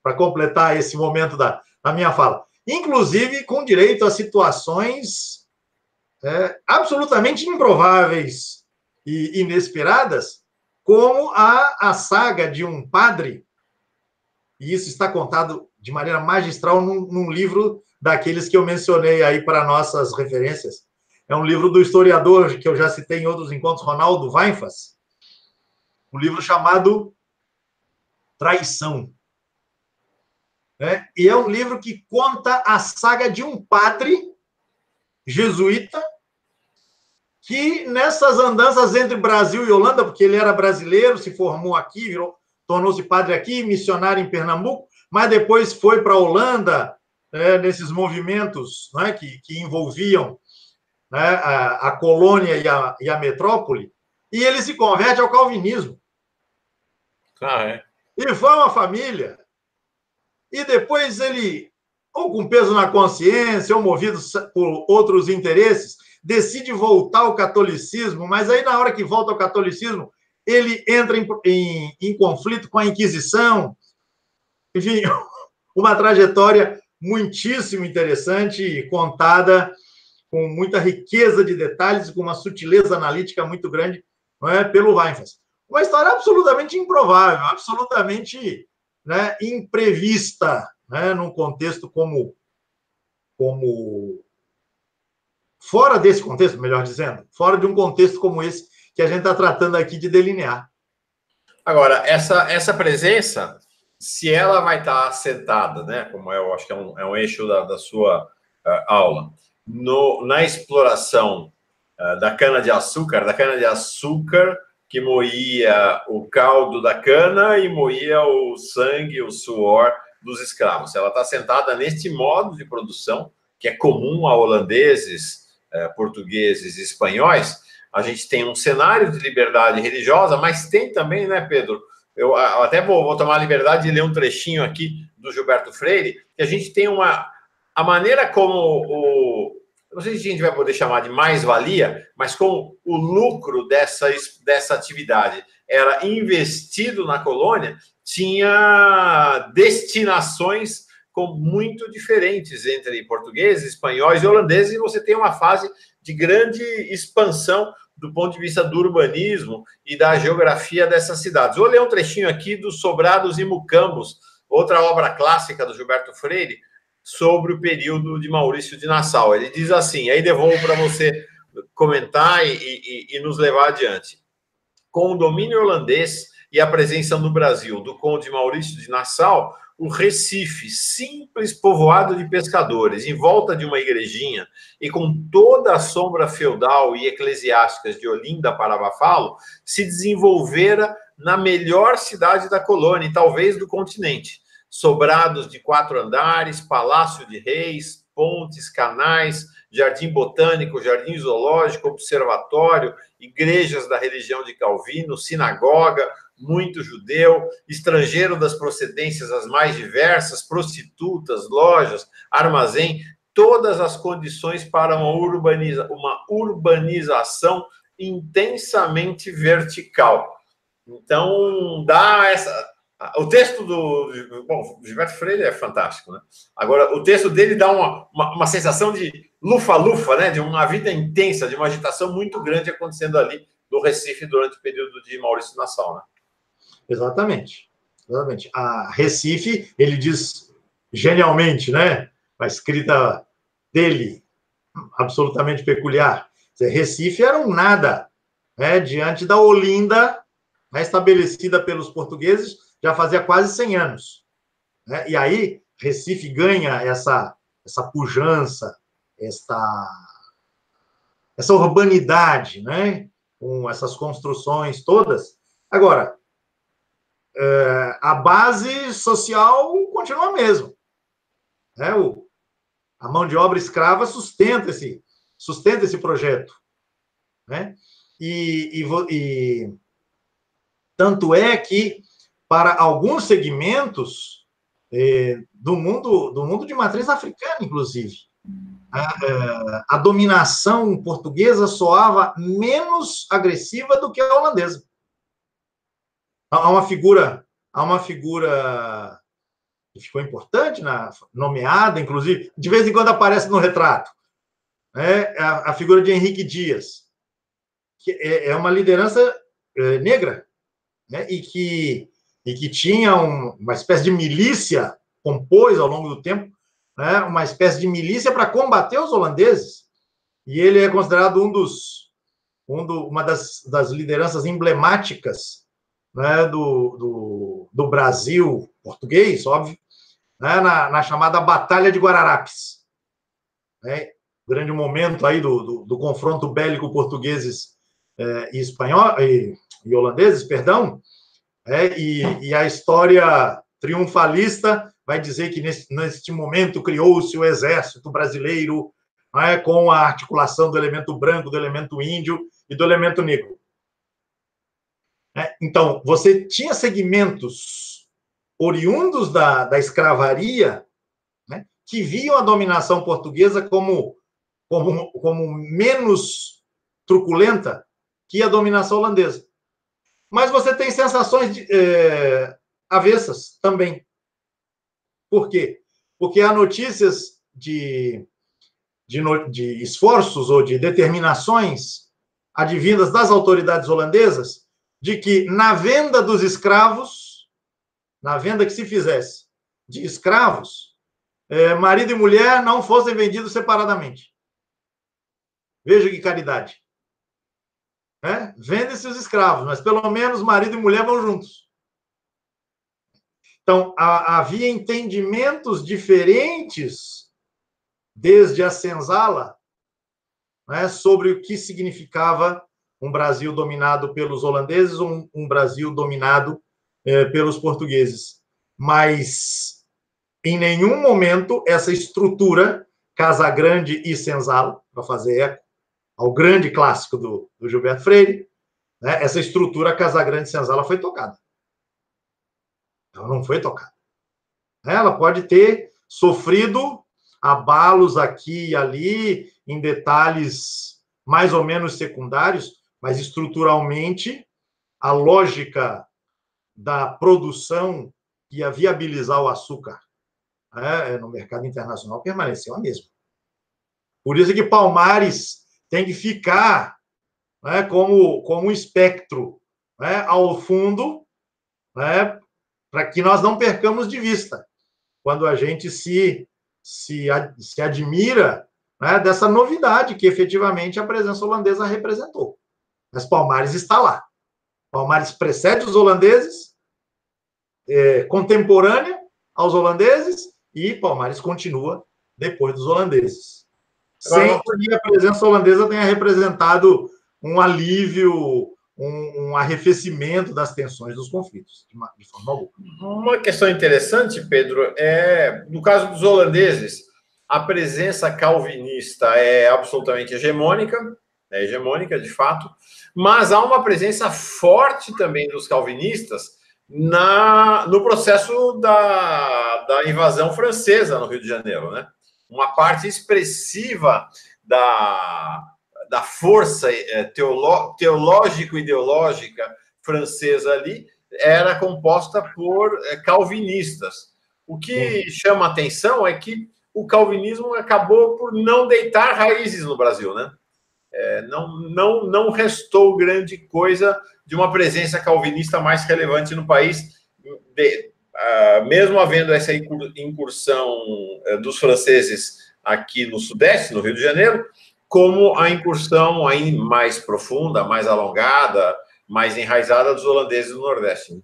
para completar esse momento da minha fala, inclusive com direito a situações absolutamente improváveis e inesperadas, como a saga de um padre, e isso está contado de maneira magistral num livro daqueles que eu mencionei aí para nossas referências. É um livro do historiador que eu já citei em outros encontros, Ronaldo Weinfass, um livro chamado Traição. E é um livro que conta a saga de um padre jesuíta que, nessas andanças entre Brasil e Holanda, porque ele era brasileiro, se formou aqui, tornou-se padre aqui, missionário em Pernambuco, mas depois foi para a Holanda, nesses movimentos que envolviam né, a colônia e a metrópole, e ele se converte ao calvinismo. E forma uma família. E depois ele, ou com peso na consciência, ou movido por outros interesses, decide voltar ao catolicismo, mas aí na hora que volta ao catolicismo, ele entra em conflito com a Inquisição. Enfim, uma trajetória muitíssimo interessante, contada com muita riqueza de detalhes, com uma sutileza analítica muito grande, não é, pelo Weinfels. Uma história absolutamente improvável, absolutamente, né, imprevista, né, num contexto como fora desse contexto, melhor dizendo, fora de um contexto como esse que a gente está tratando aqui de delinear. Agora, essa presença, se ela vai estar assentada, né, como eu acho que é um eixo da sua aula, na exploração da cana-de-açúcar que moía o caldo da cana e moía o sangue, o suor dos escravos. Ela está assentada neste modo de produção, que é comum a holandeses, portugueses e espanhóis. A gente tem um cenário de liberdade religiosa, mas tem também, né, Pedro? Eu até vou tomar a liberdade de ler um trechinho aqui do Gilberto Freire, que a gente tem a maneira como não sei se a gente vai poder chamar de mais-valia, mas como o lucro dessa atividade era investido na colônia, tinha destinações muito diferentes entre portugueses, espanhóis e holandeses, e você tem uma fase de grande expansão do ponto de vista do urbanismo e da geografia dessas cidades. Vou ler um trechinho aqui dos Sobrados e Mucambos, outra obra clássica do Gilberto Freire, sobre o período de Maurício de Nassau. Ele diz assim, aí devolvo para você comentar e nos levar adiante. Com o domínio holandês e a presença no Brasil do conde Maurício de Nassau, o Recife, simples povoado de pescadores, em volta de uma igrejinha e com toda a sombra feudal e eclesiásticas de Olinda para Bafalo, se desenvolvera na melhor cidade da colônia e talvez do continente. Sobrados de 4 andares, palácio de reis, pontes, canais, jardim botânico, jardim zoológico, observatório, igrejas da religião de Calvino, sinagoga, muito judeu, estrangeiro das procedências as mais diversas, prostitutas, lojas, armazém, todas as condições para uma urbanização intensamente vertical. Então, dá essa... O texto Bom, Gilberto Freire é fantástico, né? Agora, o texto dele dá uma sensação de lufa-lufa, né? De uma vida intensa, de uma agitação muito grande acontecendo ali no Recife durante o período de Maurício Nassau, né? Exatamente. A Recife, ele diz genialmente, né? A escrita dele, absolutamente peculiar. Recife era um nada, né? Diante da Olinda, né? Estabelecida pelos portugueses já fazia quase 100 anos. Né? E aí, Recife ganha essa pujança, essa urbanidade, né? Com essas construções todas. Agora, a base social continua a mesma. Né? A mão de obra escrava sustenta esse projeto. Né? E tanto é que, para alguns segmentos do mundo de matriz africana, inclusive, a dominação portuguesa soava menos agressiva do que a holandesa. Há uma figura que ficou importante, nomeada, inclusive, de vez em quando aparece no retrato, né? A figura de Henrique Dias, que é uma liderança negra, né? E que tinha uma espécie de milícia, compôs ao longo do tempo, né? Uma espécie de milícia para combater os holandeses. E ele é considerado uma das lideranças emblemáticas, né, do Brasil português, óbvio, né, na chamada Batalha de Guararapes. Né? Grande momento aí do confronto bélico portugueses e holandeses, perdão. E a história triunfalista vai dizer que neste momento criou-se o exército brasileiro, né, com a articulação do elemento branco, do elemento índio e do elemento negro. Então, você tinha segmentos oriundos da escravaria, né, que viam a dominação portuguesa como menos truculenta que a dominação holandesa. Mas você tem sensações avessas também. Por quê? Porque há notícias de esforços ou de determinações advindas das autoridades holandesas de que na venda dos escravos, na venda que se fizesse de escravos, marido e mulher não fossem vendidos separadamente. Veja que caridade. Vendem-se os escravos, mas pelo menos marido e mulher vão juntos. Então, havia entendimentos diferentes desde a senzala, né, sobre o que significava um Brasil dominado pelos holandeses ou um Brasil dominado pelos portugueses. Mas, em nenhum momento, essa estrutura, Casa Grande e senzala, para fazer eco ao grande clássico do Gilberto Freire, né, essa estrutura Casa Grande e senzala foi tocada. Ela não foi tocada. Ela pode ter sofrido abalos aqui e ali, em detalhes mais ou menos secundários, mas estruturalmente a lógica da produção que ia viabilizar o açúcar no mercado internacional permaneceu a mesma. Por isso que Palmares tem que ficar como um espectro ao fundo, para que nós não percamos de vista quando a gente se admira dessa novidade que efetivamente a presença holandesa representou. Mas Palmares está lá. Palmares precede os holandeses, contemporânea aos holandeses, e Palmares continua depois dos holandeses. Sem que a presença holandesa tenha representado um alívio, um arrefecimento das tensões dos conflitos, de forma alguma. Uma questão interessante, Pedro, no caso dos holandeses, a presença calvinista é absolutamente hegemônica, de fato, mas há uma presença forte também dos calvinistas no processo da invasão francesa no Rio de Janeiro, né? Uma parte expressiva da força teológico-ideológica francesa ali era composta por calvinistas. O que chama atenção é que o calvinismo acabou por não deitar raízes no Brasil, né? Não restou grande coisa de uma presença calvinista mais relevante no país, mesmo havendo essa incursão dos franceses aqui no Sudeste, no Rio de Janeiro, como a incursão aí mais profunda, mais alongada, mais enraizada dos holandeses do Nordeste.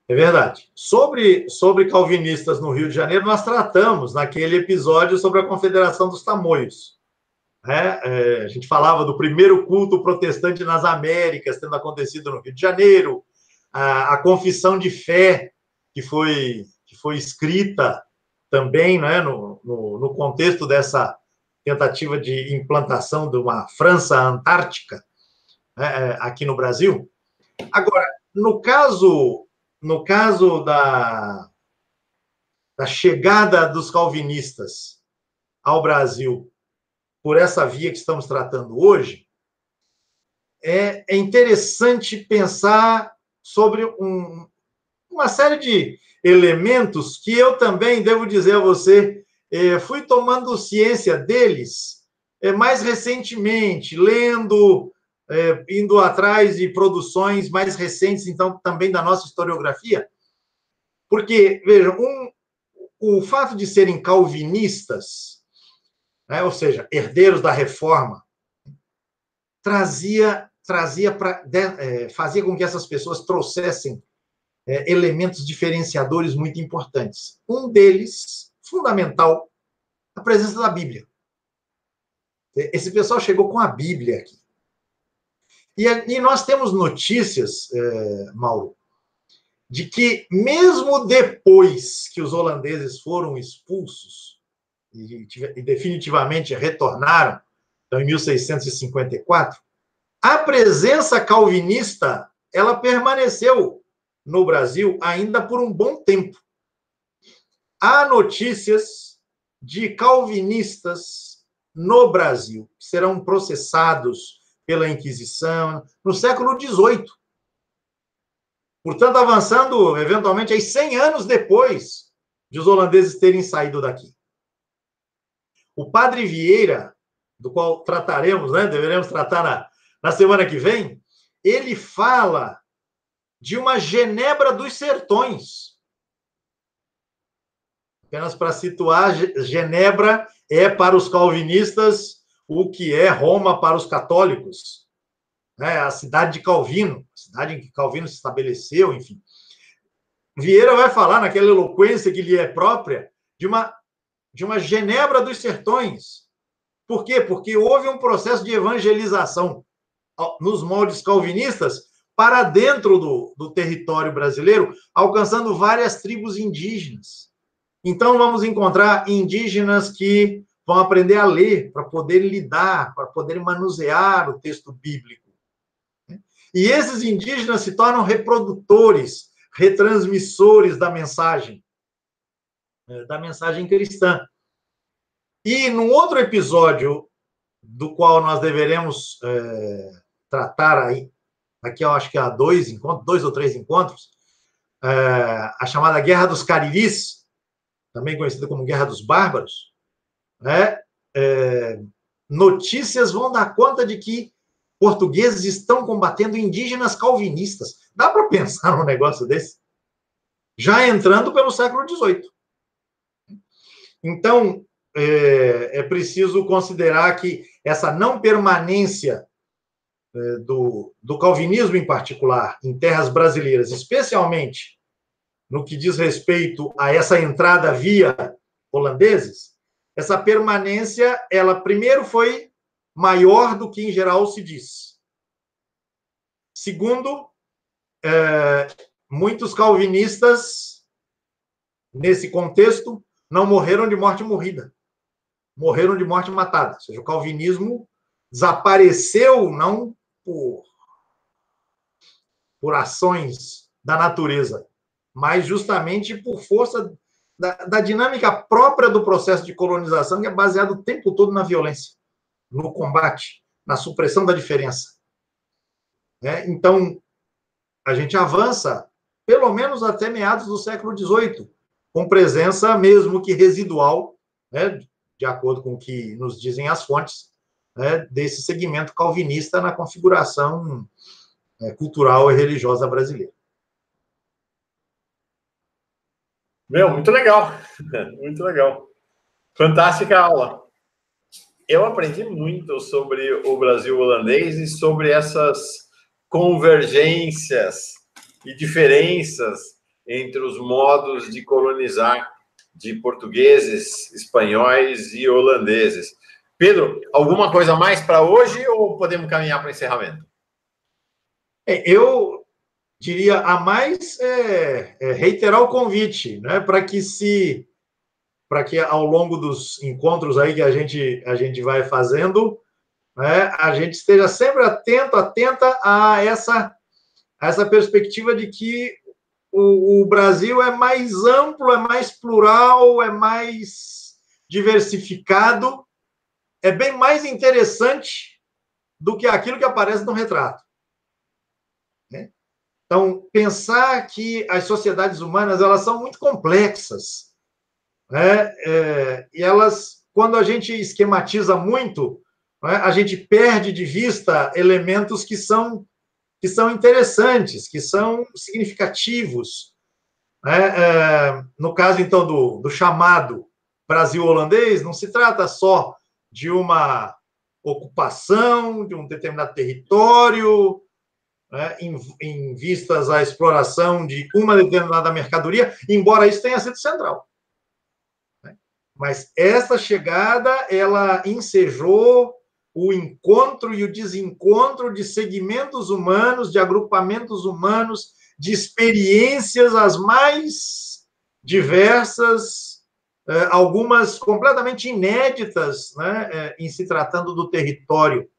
É verdade. Sobre calvinistas no Rio de Janeiro, nós tratamos naquele episódio sobre a Confederação dos Tamoios. A gente falava do primeiro culto protestante nas Américas, tendo acontecido no Rio de Janeiro, a confissão de fé que foi escrita também, né, no contexto dessa tentativa de implantação de uma França antártica aqui no Brasil. Agora, no caso da chegada dos calvinistas ao Brasil por essa via que estamos tratando hoje, é interessante pensar sobre uma série de elementos que eu também, devo dizer a você, fui tomando ciência deles mais recentemente, lendo, indo atrás de produções mais recentes, então, também da nossa historiografia, porque, vejam, o fato de serem calvinistas, ou seja, herdeiros da Reforma, fazia com que essas pessoas trouxessem elementos diferenciadores muito importantes. Um deles, fundamental, a presença da Bíblia. Esse pessoal chegou com a Bíblia aqui. E nós temos notícias, Mauro, de que mesmo depois que os holandeses foram expulsos, e definitivamente retornaram, então, em 1654, a presença calvinista ela permaneceu no Brasil ainda por um bom tempo. Há notícias de calvinistas no Brasil que serão processados pela Inquisição no século XVIII. Portanto, avançando, eventualmente, aí 100 anos depois de os holandeses terem saído daqui. O padre Vieira, do qual trataremos, né, deveremos tratar na semana que vem, ele fala de uma Genebra dos Sertões. Apenas para situar, Genebra é para os calvinistas o que é Roma para os católicos. Né? A cidade de Calvino, a cidade em que Calvino se estabeleceu, enfim. Vieira vai falar, naquela eloquência que lhe é própria, de uma Genebra dos Sertões. Por quê? Porque houve um processo de evangelização nos moldes calvinistas para dentro do território brasileiro, alcançando várias tribos indígenas. Então, vamos encontrar indígenas que vão aprender a ler para poder lidar, para poder manusear o texto bíblico. E esses indígenas se tornam reprodutores, retransmissores da mensagem cristã. E num outro episódio, do qual nós deveremos tratar aí, aqui eu acho que há 2 ou 3 encontros, a chamada Guerra dos Cariris, também conhecida como Guerra dos Bárbaros, né? Notícias vão dar conta de que portugueses estão combatendo indígenas calvinistas. Dá para pensar num negócio desse? Já entrando pelo século XVIII. Então, é preciso considerar que essa não permanência do calvinismo em particular em terras brasileiras, especialmente no que diz respeito a essa entrada via holandeses, essa permanência, ela primeiro foi maior do que em geral se diz. Segundo, muitos calvinistas, nesse contexto, não morreram de morte morrida, morreram de morte matada. Ou seja, o calvinismo desapareceu não por ações da natureza, mas justamente por força da dinâmica própria do processo de colonização, que é baseado o tempo todo na violência, no combate, na supressão da diferença. Então, a gente avança pelo menos até meados do século XVIII, com presença mesmo que residual, de acordo com o que nos dizem as fontes, desse segmento calvinista na configuração cultural e religiosa brasileira. Muito legal. Muito legal. Fantástica aula. Eu aprendi muito sobre o Brasil holandês e sobre essas convergências e diferenças entre os modos de colonizar de portugueses, espanhóis e holandeses. Pedro, alguma coisa mais para hoje ou podemos caminhar para o encerramento? Eu diria a mais reiterar o convite, né, para que ao longo dos encontros aí que a gente vai fazendo, né, a gente esteja sempre atenta a essa perspectiva de que o Brasil é mais amplo, é mais plural, é mais diversificado, é bem mais interessante do que aquilo que aparece no retrato. Então, pensar que as sociedades humanas elas são muito complexas, e elas, quando a gente esquematiza muito, a gente perde de vista elementos que são interessantes, que são significativos. No caso, então, do chamado Brasil holandês, não se trata só de uma ocupação de um determinado território, em vistas à exploração de uma determinada mercadoria, embora isso tenha sido central. Mas essa chegada, ela ensejou o encontro e o desencontro de segmentos humanos, de agrupamentos humanos, de experiências as mais diversas algumas completamente inéditas, né, em se tratando do território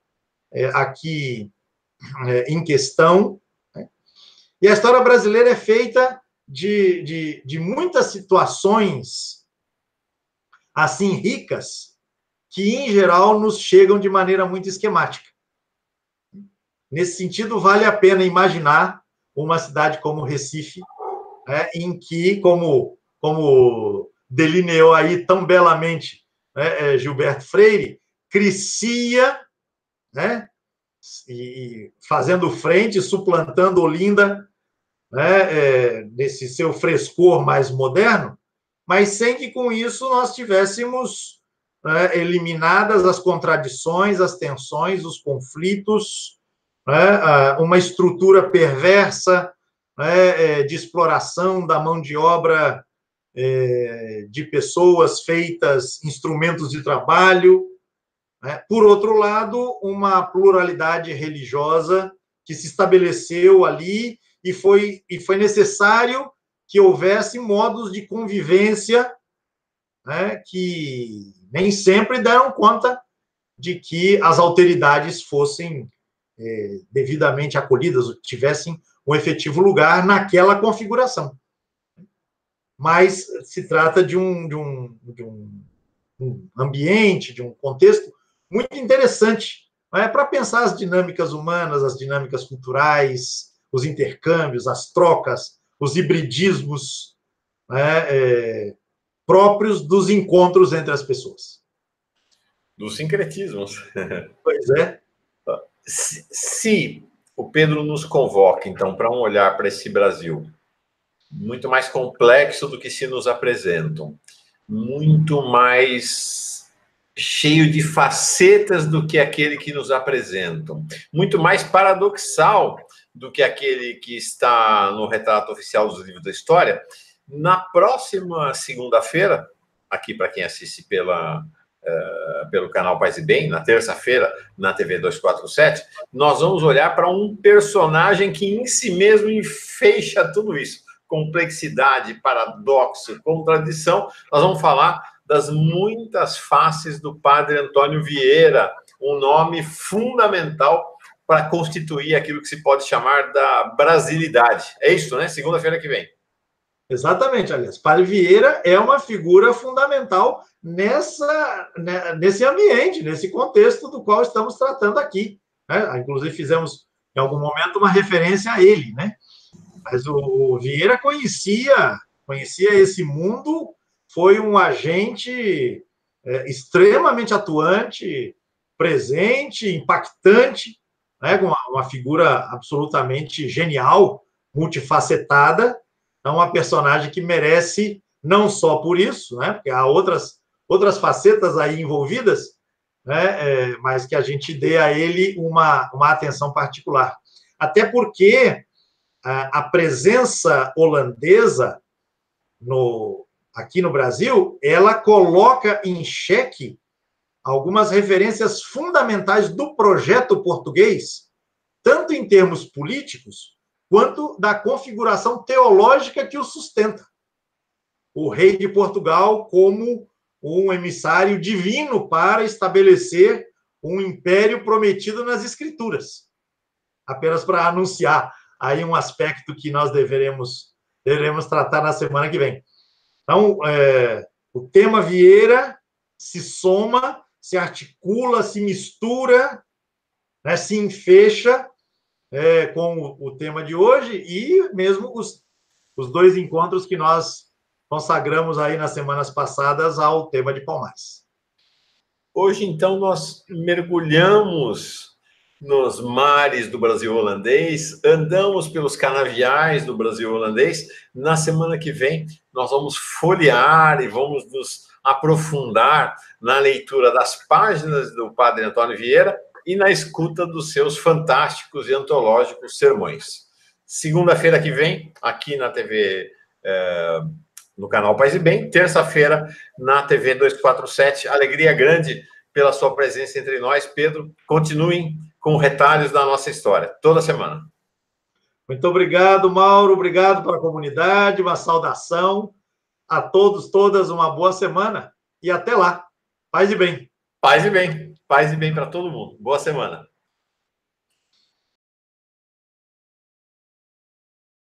aqui em questão. Né? E a história brasileira é feita de muitas situações assim ricas que, em geral, nos chegam de maneira muito esquemática. Nesse sentido, vale a pena imaginar uma cidade como Recife, em que, como delineou aí tão belamente, né, Gilberto Freire, crescia, né, e fazendo frente, suplantando Olinda, né, nesse seu frescor mais moderno, mas sem que com isso nós tivéssemos eliminadas as contradições, as tensões, os conflitos, né, uma estrutura perversa, né, de exploração da mão de obra de pessoas feitas instrumentos de trabalho. Né? Por outro lado, uma pluralidade religiosa que se estabeleceu ali e foi necessário que houvesse modos de convivência, né, que nem sempre deram conta de que as alteridades fossem devidamente acolhidas, tivessem um efetivo lugar naquela configuração. Mas se trata de um ambiente, de um contexto muito interessante, né, para pensar as dinâmicas humanas, as dinâmicas culturais, os intercâmbios, as trocas, os hibridismos, né, próprios dos encontros entre as pessoas. Dos sincretismos. Pois é. Se o Pedro nos convoca, então, para um olhar para esse Brasil muito mais complexo do que se nos apresentam, muito mais cheio de facetas do que aquele que nos apresentam, muito mais paradoxal do que aquele que está no retrato oficial dos livros da história, na próxima segunda-feira, aqui para quem assiste pelo canal Paz e Bem, na terça-feira, na TV 247, nós vamos olhar para um personagem que em si mesmo enfeixa tudo isso. Complexidade, paradoxo, contradição. Nós vamos falar das muitas faces do padre Antônio Vieira, um nome fundamental para constituir aquilo que se pode chamar da brasilidade. É isso, né? Segunda-feira que vem. Exatamente, aliás. Padre Vieira é uma figura fundamental nesse ambiente, nesse contexto do qual estamos tratando aqui. Né? Inclusive, fizemos, em algum momento, uma referência a ele, né? Mas o Vieira conhecia esse mundo, foi um agente extremamente atuante, presente, impactante, né? Uma figura absolutamente genial, multifacetada. É uma personagem que merece, não só por isso, né? Porque há outras facetas aí envolvidas, né? Mas que a gente dê a ele uma atenção particular. Até porque a presença holandesa aqui no Brasil, ela coloca em xeque algumas referências fundamentais do projeto português, tanto em termos políticos, quanto da configuração teológica que o sustenta. O rei de Portugal como um emissário divino para estabelecer um império prometido nas Escrituras. Apenas para anunciar aí um aspecto que nós deveremos tratar na semana que vem. Então, o tema Vieira se soma, se articula, se mistura, né, se enfecha com o tema de hoje e mesmo os dois encontros que nós consagramos aí nas semanas passadas ao tema de Palmares. Hoje, então, nós mergulhamos nos mares do Brasil holandês, andamos pelos canaviais do Brasil holandês. Na semana que vem, nós vamos folhear e vamos nos aprofundar na leitura das páginas do padre Antônio Vieira e na escuta dos seus fantásticos e antológicos sermões. Segunda-feira que vem, aqui na TV, no canal Paz e Bem. Terça-feira, na TV 247. Alegria grande pela sua presença entre nós, Pedro. Continuem com retalhos da nossa história, toda semana. Muito obrigado, Mauro. Obrigado pela comunidade. Uma saudação a todos, todas, uma boa semana e até lá. Paz e bem. Paz e bem. Paz e bem para todo mundo. Boa semana.